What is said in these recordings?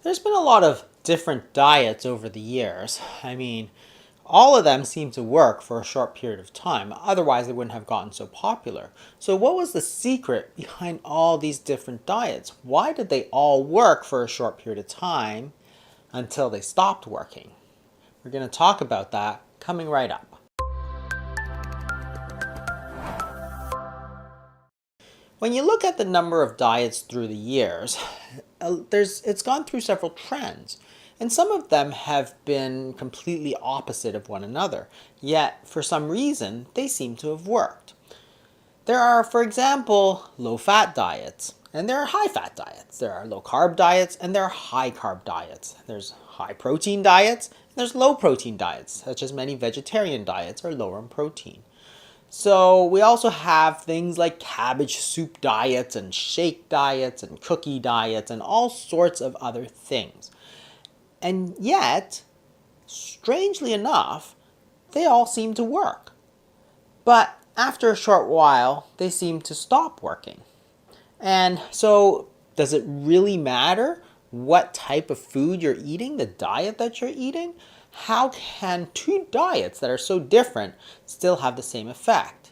There's been a lot of different diets over the years. All of them seem to work for a short period of time. Otherwise, they wouldn't have gotten so popular. So what was the secret behind all these different diets? Why did they all work for a short period of time until they stopped working? We're going to talk about that coming right up. When you look at the number of diets through the years, it's gone through several trends. And some of them have been completely opposite of one another, yet for some reason they seem to have worked. There are, for example, low-fat diets, and there are high-fat diets. There are low-carb diets, and there are high-carb diets. There's high-protein diets, and there's low-protein diets, such as many vegetarian diets are lower in protein. So we also have things like cabbage soup diets and shake diets and cookie diets and all sorts of other things. And yet, strangely enough, they all seem to work. But after a short while, they seem to stop working. And so, does it really matter what type of food you're eating, the diet that you're eating? How can two diets that are so different still have the same effect?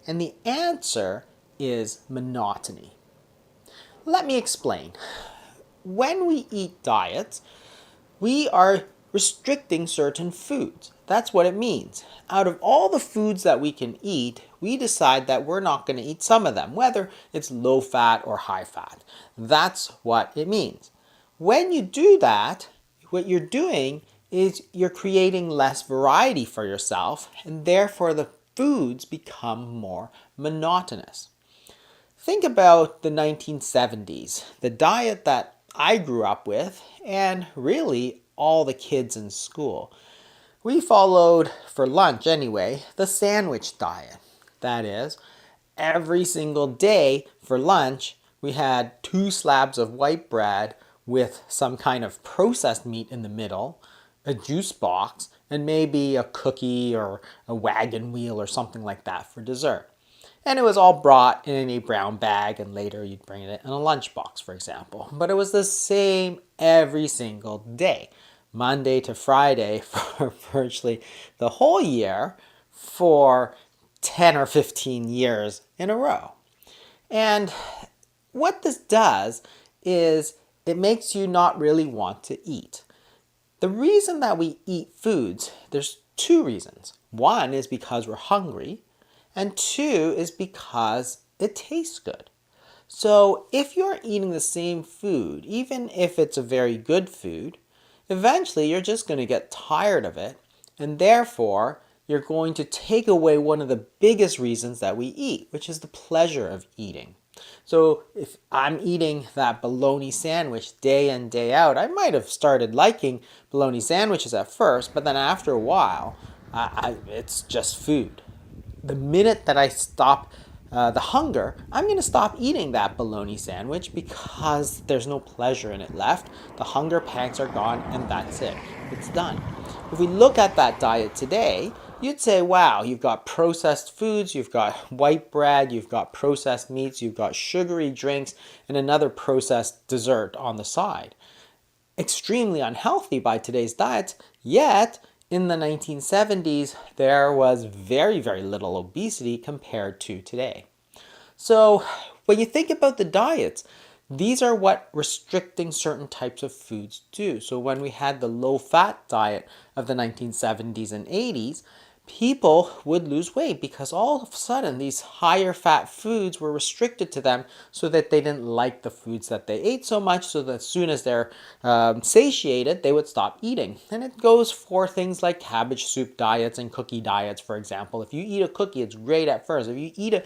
And the answer is monotony. Let me explain. When we eat diets, we are restricting certain foods. That's what it means. Out of all the foods that we can eat, we decide that we're not going to eat some of them, whether it's low fat or high fat. That's what it means. When you do that, what you're doing is you're creating less variety for yourself, and therefore the foods become more monotonous. Think about the 1970s, the diet that I grew up with, and really all the kids in school. We followed, for lunch anyway, the sandwich diet. That is, every single day for lunch, we had 2 slabs of white bread with some kind of processed meat in the middle, a juice box, and maybe a cookie or a wagon wheel or something like that for dessert. And it was all brought in a brown bag, and later you'd bring it in a lunchbox, for example. But it was the same every single day, Monday to Friday, for virtually the whole year for 10 or 15 years in a row. And what this does is it makes you not really want to eat. The reason that we eat foods, there's 2 reasons. One is because we're hungry, and 2 is because it tastes good. So if you're eating the same food, even if it's a very good food, eventually you're just going to get tired of it, and therefore you're going to take away one of the biggest reasons that we eat, which is the pleasure of eating. So if I'm eating that bologna sandwich day in, day out, I might have started liking bologna sandwiches at first, but then after a while, it's just food. The minute that I stop the hunger, I'm going to stop eating that bologna sandwich because there's no pleasure in it left. The hunger pangs are gone, and that's it. It's done. If we look at that diet today, you'd say, wow, you've got processed foods, you've got white bread, you've got processed meats, you've got sugary drinks, and another processed dessert on the side. Extremely unhealthy by today's diets, yet in the 1970s, there was very, very little obesity compared to today. So when you think about the diets, these are what restricting certain types of foods do. So when we had the low-fat diet of the 1970s and 80s, people would lose weight because all of a sudden these higher fat foods were restricted to them so that they didn't like the foods that they ate so much, so that as soon as they're satiated, they would stop eating. And it goes for things like cabbage soup diets and cookie diets, for example. If you eat a cookie, it's great at first. If you eat a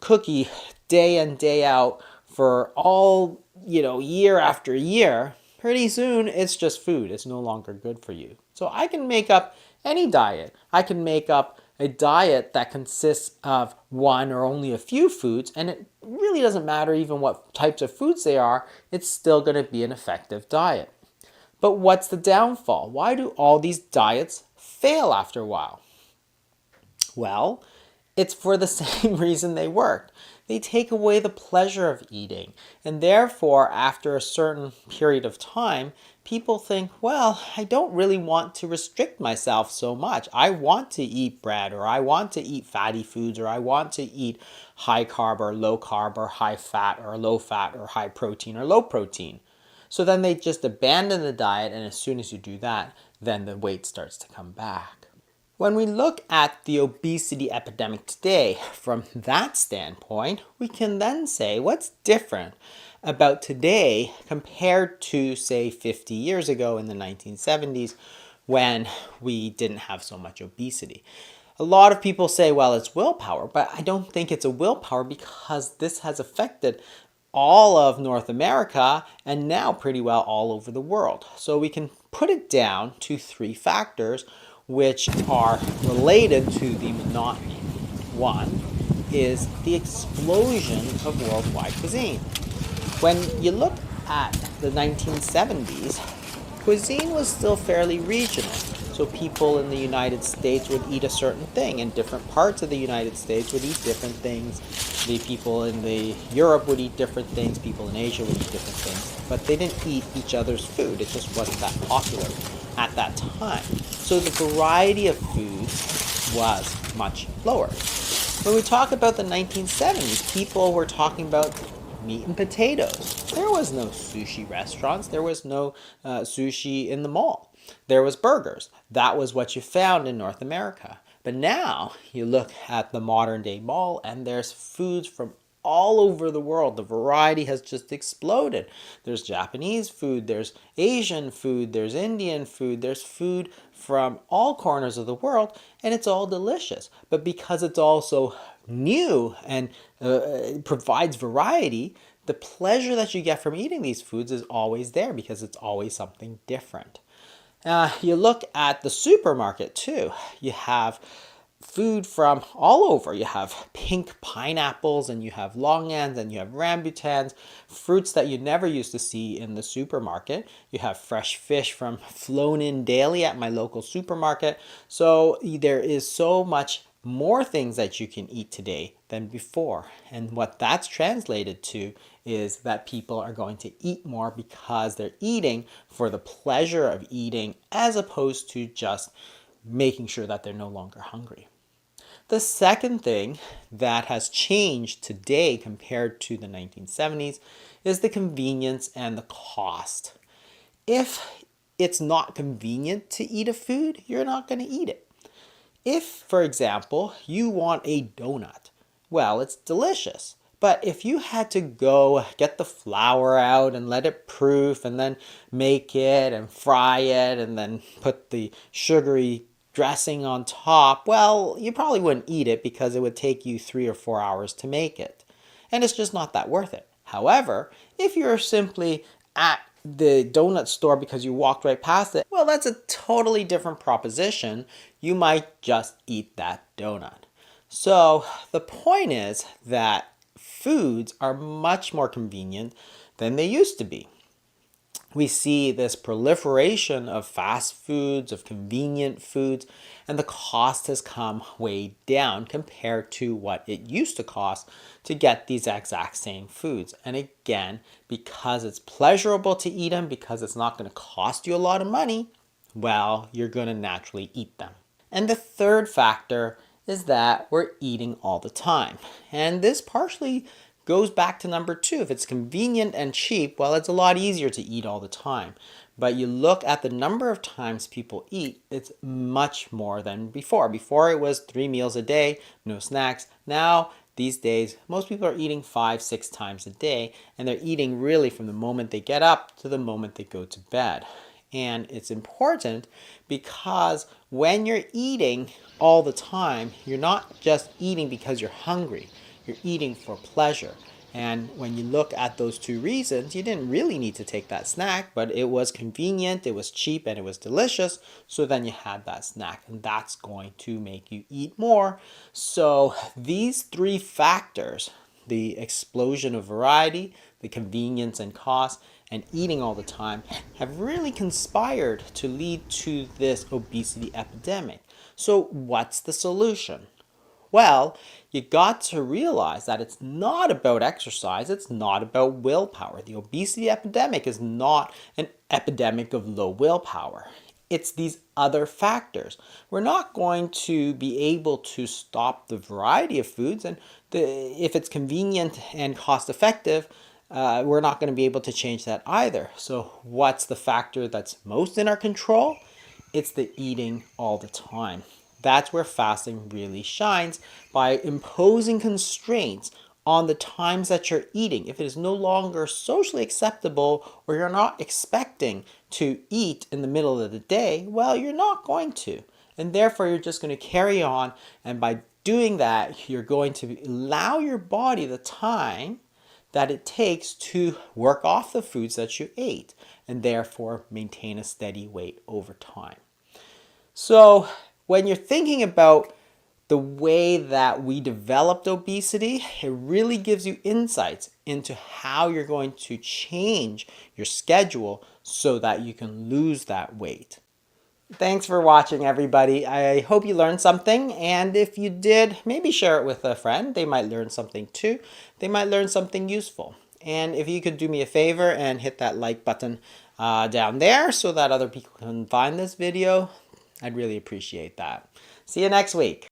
cookie day in, day out for all, year after year, pretty soon it's just food. It's no longer good for you. So I can make up any diet. I can make up a diet that consists of one or only a few foods, and it really doesn't matter even what types of foods they are, it's still going to be an effective diet. But what's the downfall? Why do all these diets fail after a while? Well, it's for the same reason they worked. they take away the pleasure of eating. And therefore, after a certain period of time, people think, well, I don't really want to restrict myself so much. I want to eat bread, or I want to eat fatty foods, or I want to eat high carb or low carb, or high fat or low fat, or high protein or low protein. So then they just abandon the diet, and as soon as you do that, then the weight starts to come back. When we look at the obesity epidemic today from that standpoint, we can then say what's different about today compared to, say, 50 years ago in the 1970s when we didn't have so much obesity. A lot of people say, well, it's willpower, but I don't think it's a willpower because this has affected all of North America and now pretty well all over the world. So we can put it down to 3 factors which are related to the monotony. One is the explosion of worldwide cuisine. When you look at the 1970s, cuisine was still fairly regional. So people in the United States would eat a certain thing, and different parts of the United States would eat different things. The people in Europe would eat different things, people in Asia would eat different things, but they didn't eat each other's food. It just wasn't that popular at that time. So the variety of foods was much lower. When we talk about the 1970s, people were talking about meat and potatoes. There was no sushi restaurants. There was no sushi in the mall. There was burgers. That was what you found in North America. But now you look at the modern day mall and there's foods from all over the world. The variety has just exploded. There's Japanese food, there's Asian food, there's Indian food, there's food from all corners of the world, and it's all delicious. But because it's also new and provides variety, the pleasure that you get from eating these foods is always there because it's always something different. You look at the supermarket too. You have food from all over. You have pink pineapples, and you have longans, and you have rambutans, fruits that you never used to see in the supermarket. You have fresh fish from flown in daily at my local supermarket. So there is so much more things that you can eat today than before. And what that's translated to is that people are going to eat more because they're eating for the pleasure of eating as opposed to just making sure that they're no longer hungry. The second thing that has changed today compared to the 1970s is the convenience and the cost. If it's not convenient to eat a food, you're not going to eat it. If, for example, you want a donut, well, it's delicious. But if you had to go get the flour out and let it proof and then make it and fry it and then put the sugary dressing on top, well, you probably wouldn't eat it because it would take you 3 or 4 hours to make it. And it's just not that worth it. However, if you're simply at the donut store because you walked right past it, well, that's a totally different proposition. You might just eat that donut. So the point is that foods are much more convenient than they used to be. We see this proliferation of fast foods, of convenient foods, and the cost has come way down compared to what it used to cost to get these exact same foods. And again, because it's pleasurable to eat them, because it's not going to cost you a lot of money, well, you're going to naturally eat them. And the third factor is that we're eating all the time. And this partially goes back to number 2. If it's convenient and cheap, well, it's a lot easier to eat all the time. But you look at the number of times people eat, it's much more than before. Before it was 3 meals a day, no snacks. Now, these days, most people are eating 5-6 times a day, and they're eating really from the moment they get up to the moment they go to bed. And it's important because when you're eating all the time, you're not just eating because you're hungry. You're eating for pleasure. And when you look at those 2 reasons, you didn't really need to take that snack, but it was convenient, it was cheap, and it was delicious. So then you had that snack, and that's going to make you eat more. So these 3 factors, the explosion of variety, the convenience and cost, and eating all the time, have really conspired to lead to this obesity epidemic. So what's the solution? Well, you got to realize that it's not about exercise, it's not about willpower. The obesity epidemic is not an epidemic of low willpower. It's these other factors. We're not going to be able to stop the variety of foods, and if it's convenient and cost effective, we're not going to be able to change that either. So what's the factor that's most in our control? It's the eating all the time. That's where fasting really shines, by imposing constraints on the times that you're eating. If it is no longer socially acceptable, or you're not expecting to eat in the middle of the day, well, you're not going to. And therefore, you're just going to carry on. And by doing that, you're going to allow your body the time that it takes to work off the foods that you ate, and therefore maintain a steady weight over time. So when you're thinking about the way that we developed obesity, it really gives you insights into how you're going to change your schedule so that you can lose that weight. Thanks for watching, everybody. I hope you learned something, and if you did, maybe share it with a friend. They might learn something too. They might learn something useful. And if you could do me a favor and hit that like button down there so that other people can find this video, I'd really appreciate that. See you next week.